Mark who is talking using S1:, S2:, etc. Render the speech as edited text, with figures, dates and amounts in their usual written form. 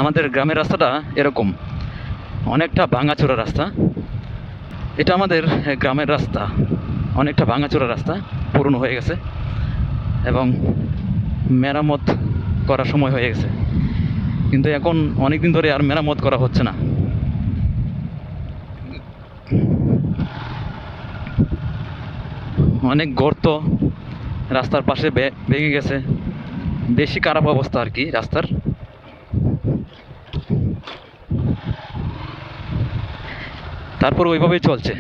S1: আমাদের গ্রামের রাস্তাটা এরকম, অনেকটা ভাঙাচোরা রাস্তা। এটা আমাদের গ্রামের রাস্তা, অনেকটা ভাঙাচোরা রাস্তা, পুরনো হয়ে গেছে এবং মেরামত করার সময় হয়ে গেছে, কিন্তু এখন অনেক দিন ধরে আর মেরামত করা হচ্ছে না। অনেক গর্ত রাস্তার পাশে ভেঙে গেছে, বেশি খারাপ অবস্থা আর কি রাস্তার। তারপর ওইভাবেই চলছে।